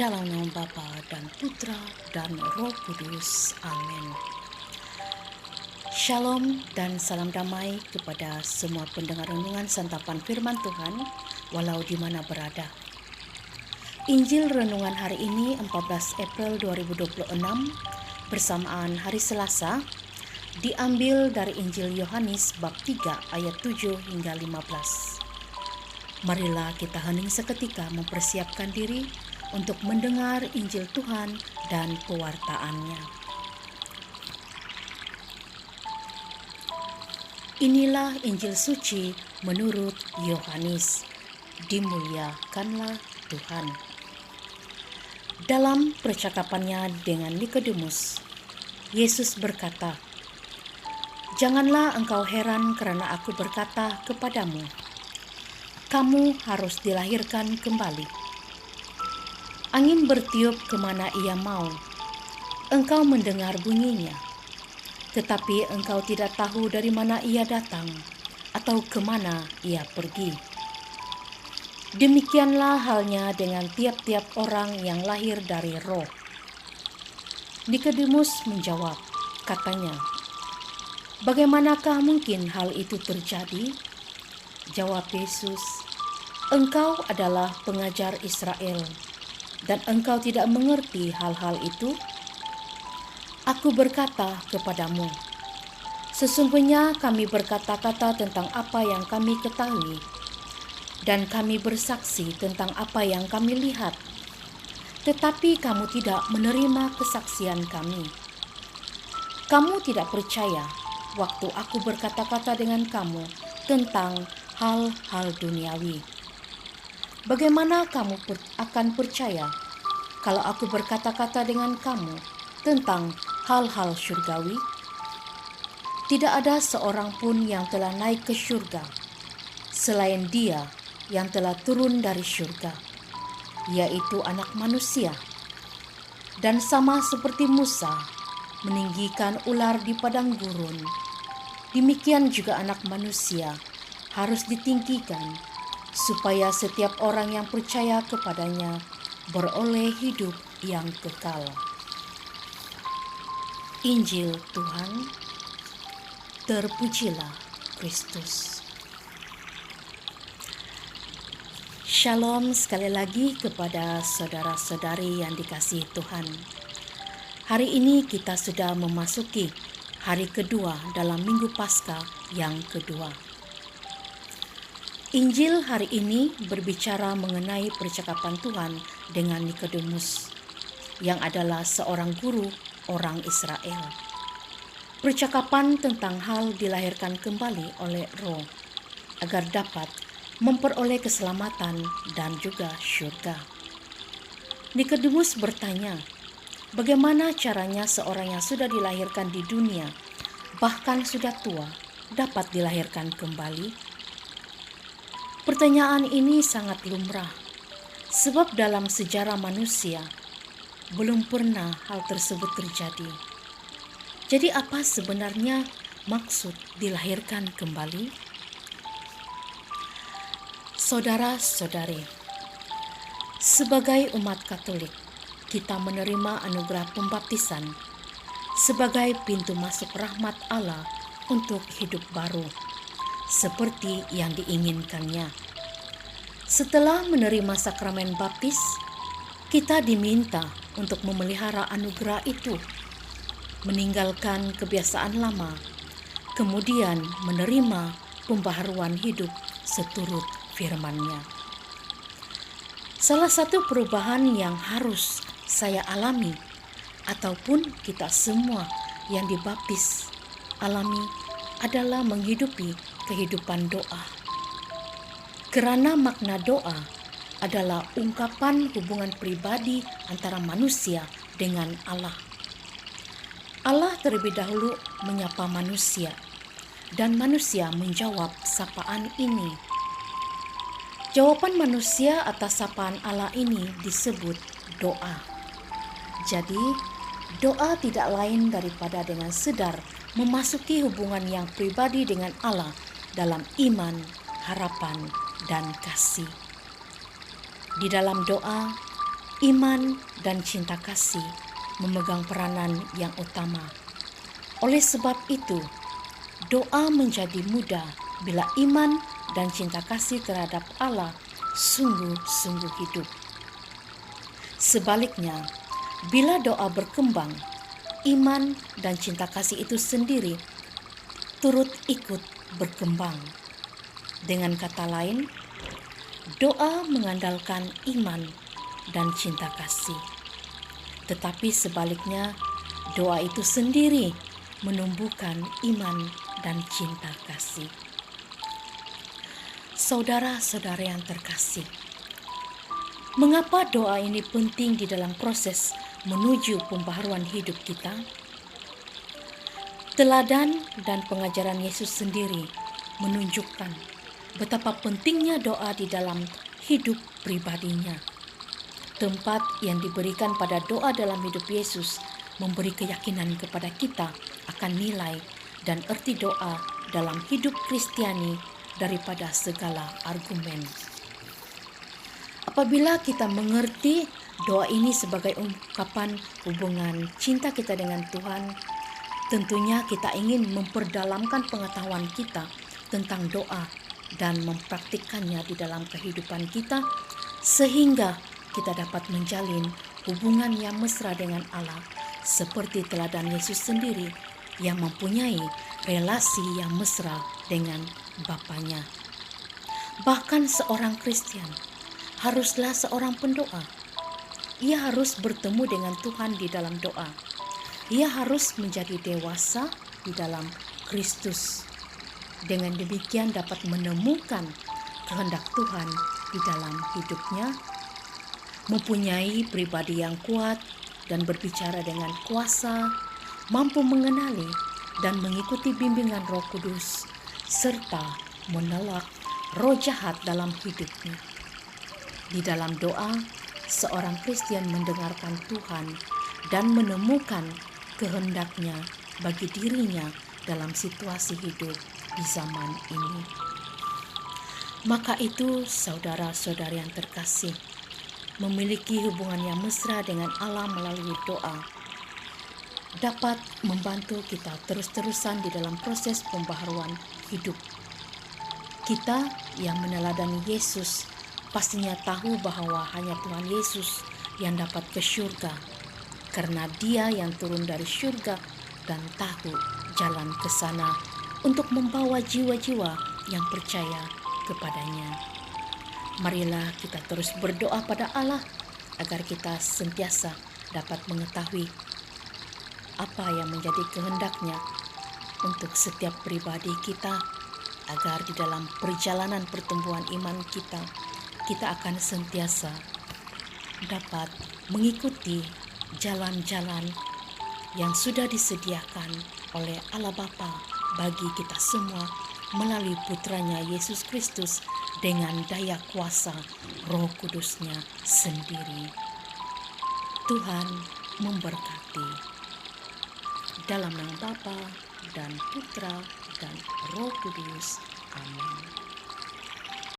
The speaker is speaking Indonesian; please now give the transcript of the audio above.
Dalam nama Bapa dan Putra dan Roh Kudus. Amin. Shalom dan salam damai kepada semua pendengar renungan santapan firman Tuhan, walau di mana berada. Injil renungan hari ini 14 April 2026 bersamaan hari Selasa, diambil dari Injil Yohanes bab 3 ayat 7 hingga 15. Marilah kita hening seketika mempersiapkan diri untuk mendengar Injil Tuhan dan pewartaannya. Inilah Injil suci menurut Yohanes. Dimuliakanlah Tuhan. Dalam percakapannya dengan Nikodemus, Yesus berkata, "Janganlah engkau heran karena aku berkata kepadamu, kamu harus dilahirkan kembali. Angin bertiup kemana ia mau, engkau mendengar bunyinya, tetapi engkau tidak tahu dari mana ia datang atau kemana ia pergi. Demikianlah halnya dengan tiap-tiap orang yang lahir dari roh." Nikodemus menjawab, katanya, "Bagaimanakah mungkin hal itu terjadi?" Jawab Yesus, "Engkau adalah pengajar Israel, dan engkau tidak mengerti hal-hal itu? Aku berkata kepadamu, sesungguhnya kami berkata-kata tentang apa yang kami ketahui, dan kami bersaksi tentang apa yang kami lihat, tetapi kamu tidak menerima kesaksian kami. Kamu tidak percaya waktu aku berkata-kata dengan kamu tentang hal-hal duniawi. Bagaimana kamu akan percaya kalau aku berkata-kata dengan kamu tentang hal-hal surgawi? Tidak ada seorang pun yang telah naik ke surga selain Dia yang telah turun dari surga, yaitu Anak Manusia. Dan sama seperti Musa meninggikan ular di padang gurun, demikian juga Anak Manusia harus ditinggikan, supaya setiap orang yang percaya kepadanya beroleh hidup yang kekal." Injil Tuhan. Terpujilah Kristus. Shalom sekali lagi kepada saudara-saudari yang dikasihi Tuhan. Hari ini kita sudah memasuki hari kedua dalam Minggu Paskah yang kedua. Injil hari ini berbicara mengenai percakapan Tuhan dengan Nikodemus, yang adalah seorang guru orang Israel. Percakapan tentang hal dilahirkan kembali oleh Roh, agar dapat memperoleh keselamatan dan juga surga. Nikodemus bertanya, bagaimana caranya seorang yang sudah dilahirkan di dunia, bahkan sudah tua, dapat dilahirkan kembali? Pertanyaan ini sangat lumrah, sebab dalam sejarah manusia belum pernah hal tersebut terjadi. Jadi apa sebenarnya maksud dilahirkan kembali? Saudara-saudari, sebagai umat Katolik, kita menerima anugerah pembaptisan sebagai pintu masuk rahmat Allah untuk hidup baru, seperti yang diinginkannya. Setelah menerima sakramen baptis, kita diminta untuk memelihara anugerah itu, meninggalkan kebiasaan lama, kemudian menerima pembaharuan hidup seturut firman-Nya. Salah satu perubahan yang harus saya alami, ataupun kita semua yang dibaptis alami, adalah menghidupi kehidupan doa. Karena makna doa adalah ungkapan hubungan pribadi antara manusia dengan Allah. Allah terlebih dahulu menyapa manusia, dan manusia menjawab sapaan ini. Jawaban manusia atas sapaan Allah ini disebut doa. Jadi, doa tidak lain daripada dengan sedar memasuki hubungan yang pribadi dengan Allah dalam iman, harapan, dan kasih. Di dalam doa, iman dan cinta kasih memegang peranan yang utama. Oleh sebab itu, doa menjadi mudah bila iman dan cinta kasih terhadap Allah sungguh-sungguh hidup. Sebaliknya, bila doa berkembang, iman dan cinta kasih itu sendiri turut ikut berkembang. Dengan kata lain, doa mengandalkan iman dan cinta kasih. Tetapi sebaliknya, doa itu sendiri menumbuhkan iman dan cinta kasih. Saudara-saudara yang terkasih, mengapa doa ini penting di dalam proses menuju pembaharuan hidup kita? Teladan dan pengajaran Yesus sendiri menunjukkan betapa pentingnya doa di dalam hidup pribadinya. Tempat yang diberikan pada doa dalam hidup Yesus memberi keyakinan kepada kita akan nilai dan arti doa dalam hidup Kristiani daripada segala argumen. Apabila kita mengerti doa ini sebagai ungkapan hubungan cinta kita dengan Tuhan, tentunya kita ingin memperdalamkan pengetahuan kita tentang doa dan mempraktikkannya di dalam kehidupan kita, sehingga kita dapat menjalin hubungan yang mesra dengan Allah, seperti teladan Yesus sendiri yang mempunyai relasi yang mesra dengan Bapanya. Bahkan seorang Kristen haruslah seorang pendoa. Ia harus bertemu dengan Tuhan di dalam doa. Ia harus menjadi dewasa di dalam Kristus. Dengan demikian dapat menemukan kehendak Tuhan di dalam hidupnya, mempunyai pribadi yang kuat dan berbicara dengan kuasa, mampu mengenali dan mengikuti bimbingan Roh Kudus, serta menolak roh jahat dalam hidupnya. Di dalam doa, seorang Kristen mendengarkan Tuhan dan menemukan kehendaknya bagi dirinya dalam situasi hidup di zaman ini. Maka itu, saudara-saudari yang terkasih, memiliki hubungan yang mesra dengan Allah melalui doa dapat membantu kita terus-terusan di dalam proses pembaharuan hidup. Kita yang meneladani Yesus pastinya tahu bahwa hanya Tuhan Yesus yang dapat ke syurga, karena Dia yang turun dari syurga dan tahu jalan ke sana untuk membawa jiwa-jiwa yang percaya kepadanya. Marilah kita terus berdoa pada Allah agar kita sentiasa dapat mengetahui apa yang menjadi kehendaknya untuk setiap pribadi kita, agar di dalam perjalanan pertumbuhan iman kita akan sentiasa dapat mengikuti jalan-jalan yang sudah disediakan oleh Allah Bapa bagi kita semua melalui putranya Yesus Kristus dengan daya kuasa Roh Kudusnya sendiri. Tuhan memberkati. Dalam nama Bapa dan Putra dan Roh Kudus. Amin.